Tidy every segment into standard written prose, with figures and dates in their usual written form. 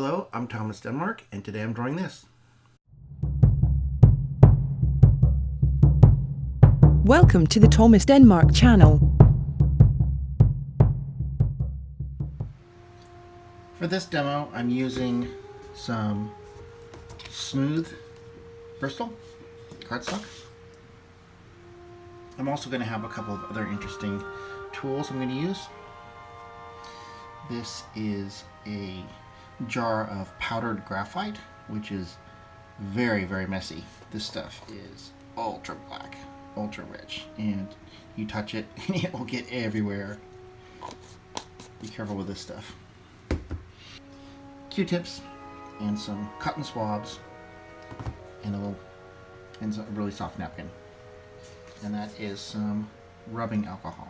Hello, I'm Thomas Denmark, and today I'm drawing this. Welcome to the Thomas Denmark channel. For this demo, I'm using some smooth Bristol cardstock. I'm also going to have a couple of other interesting tools I'm going to use. This is a jar of powdered graphite, which is very, very messy. This stuff is ultra black, ultra rich, and you touch it and it will get everywhere. Be careful with this stuff. Q-tips and some cotton swabs and a really soft napkin. And that is some rubbing alcohol.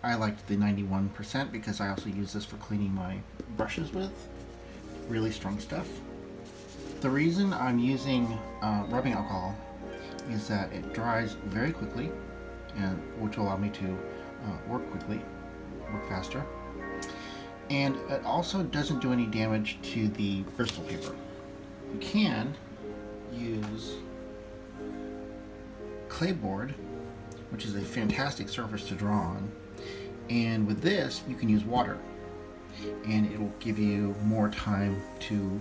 I liked the 91% because I also use this for cleaning my brushes with. Really strong stuff. The reason I'm using rubbing alcohol is that it dries very quickly, and which will allow me to work faster. And it also doesn't do any damage to the Bristol paper. You can use clayboard, which is a fantastic surface to draw on, and with this you can use water, and it will give you more time to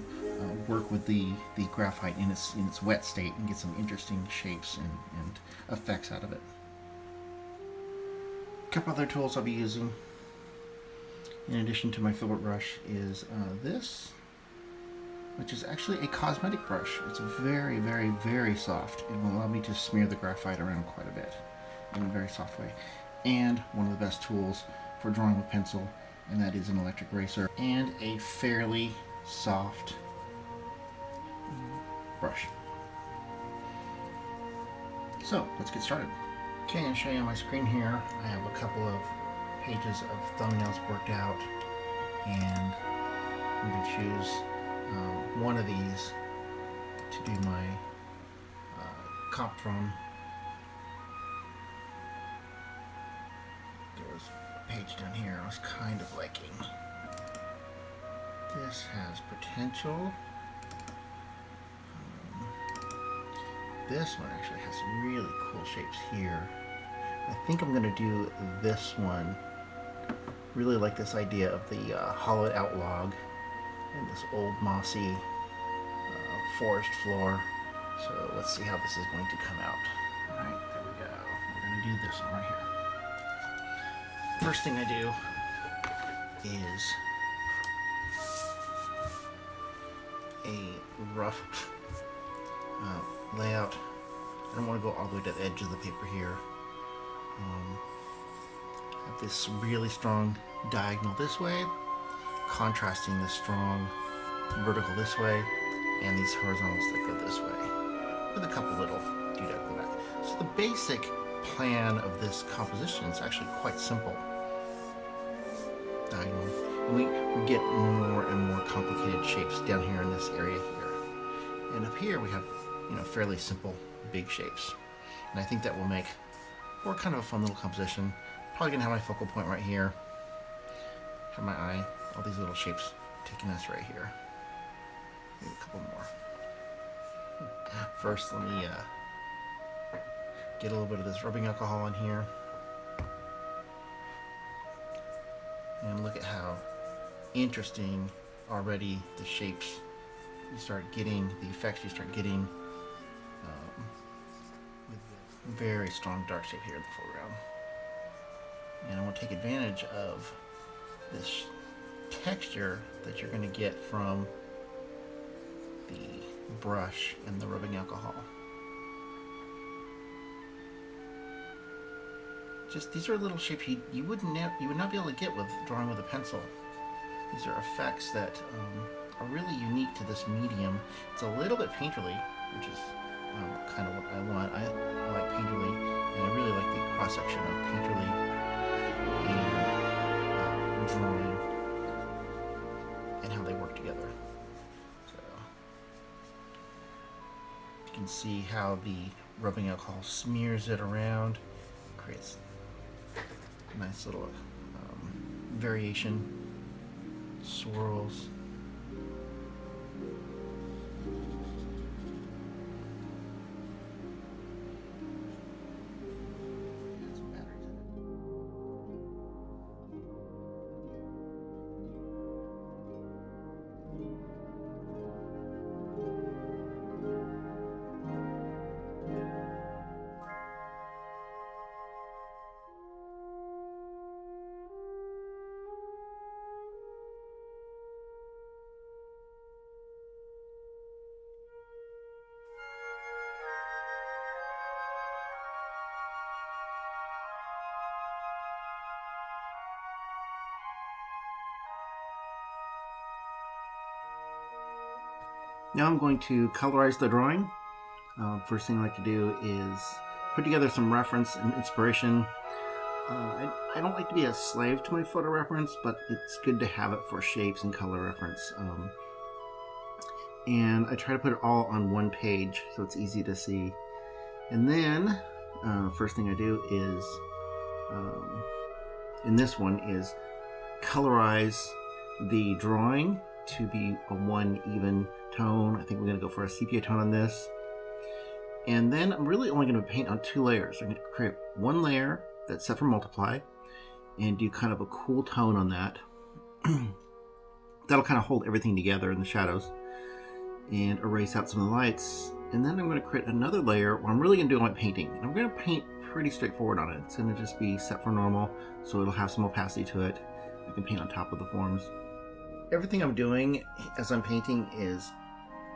work with the graphite in its wet state and get some interesting shapes and effects out of it. A couple other tools I'll be using in addition to my filbert brush is this, which is actually a cosmetic brush. It's very, very, very soft. It will allow me to smear the graphite around quite a bit in a very soft way. And one of the best tools for drawing with pencil, and that is an electric eraser and a fairly soft brush. So let's get started. Okay, I'm going to show you on my screen here. I have a couple of pages of thumbnails worked out, and I'm going to choose one of these to do my comp from. There was a page down here I was kind of liking. This has potential. This one actually has some really cool shapes here. I think I'm going to do this one. Really like this idea of the hollowed out log and this old mossy forest floor. So let's see how this is going to come out. Alright, there we go. We're going to do this one right here. First thing I do is a rough layout. I don't want to go all the way to the edge of the paper here. Have this really strong diagonal this way, contrasting the strong vertical this way, and these horizontals that go this way, with a couple little doodads in the back. So the basic plan of this composition is actually quite simple. Diagonal. And we get more and more complicated shapes down here in this area here. And up here we have, fairly simple big shapes. And I think that will make for kind of a fun little composition. Probably gonna have my focal point right here. Have my eye, all these little shapes taking us right here. Maybe a couple more. First, let me get a little bit of this rubbing alcohol in here. And look at how interesting already the shapes you start getting, the effects you start getting with the very strong dark shape here in the foreground. And I want to take advantage of this texture that you're going to get from the brush and the rubbing alcohol. Just these are little shapes you would not be able to get with drawing with a pencil. These are effects that are really unique to this medium. It's a little bit painterly, which is kind of what I want. I like painterly, and I really like the cross section of painterly and drawing and how they work together. So you can see how the rubbing alcohol smears it around, creates a nice little variation, swirls. Now I'm going to colorize the drawing. First thing I like to do is put together some reference and inspiration. I don't like to be a slave to my photo reference, but it's good to have it for shapes and color reference. And I try to put it all on one page so it's easy to see. And then, first thing I do is, in this one, is colorize the drawing to be a one even tone. I think we're going to go for a sepia tone on this. And then I'm really only going to paint on 2 layers. I'm going to create one layer that's set for multiply and do kind of a cool tone on that. That'll kind of hold everything together in the shadows and erase out some of the lights. And then I'm going to create another layer where I'm really going to do my painting. And I'm going to paint pretty straightforward on it. It's going to just be set for normal, so it'll have some opacity to it. I can paint on top of the forms. Everything I'm doing as I'm painting is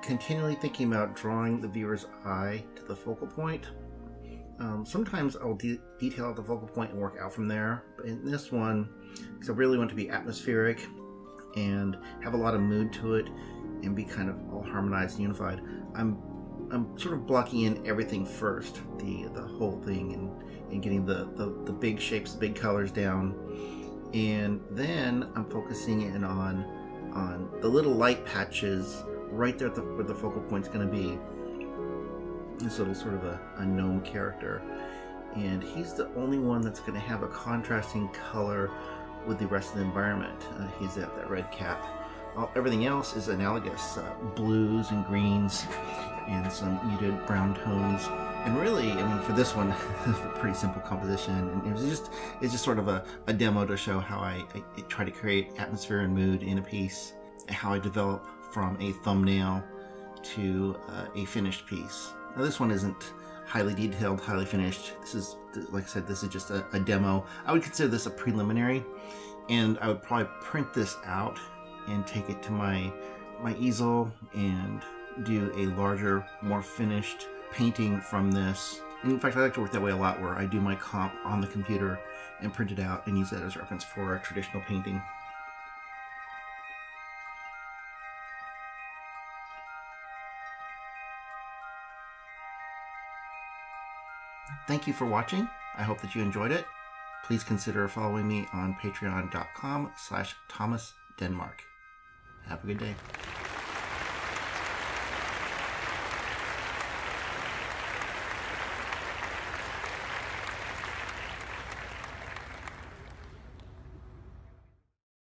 continually thinking about drawing the viewer's eye to the focal point. Sometimes I'll detail out the focal point and work out from there, but in this one, because I really want to be atmospheric and have a lot of mood to it and be kind of all harmonized and unified, I'm sort of blocking in everything first, the whole thing, and getting the big shapes, the big colors down, and then I'm focusing in on the little light patches right there at where the focal point's going to be. This little sort of a gnome character, and he's the only one that's going to have a contrasting color with the rest of the environment. He's at that red cap. Everything else is analogous, blues and greens and some muted brown tones. And really, I mean, for this one, it's a pretty simple composition, and it's just sort of a demo to show how I try to create atmosphere and mood in a piece, how I develop from a thumbnail to a finished piece. Now this one isn't highly detailed, highly finished. This is, like I said, this is just a demo. I would consider this a preliminary, and I would probably print this out and take it to my easel and do a larger, more finished painting from this. And in fact, I like to work that way a lot, where I do my comp on the computer and print it out and use that as reference for a traditional painting. Thank you for watching. I hope that you enjoyed it. Please consider following me on patreon.com/ThomasDenmark. Have a good day.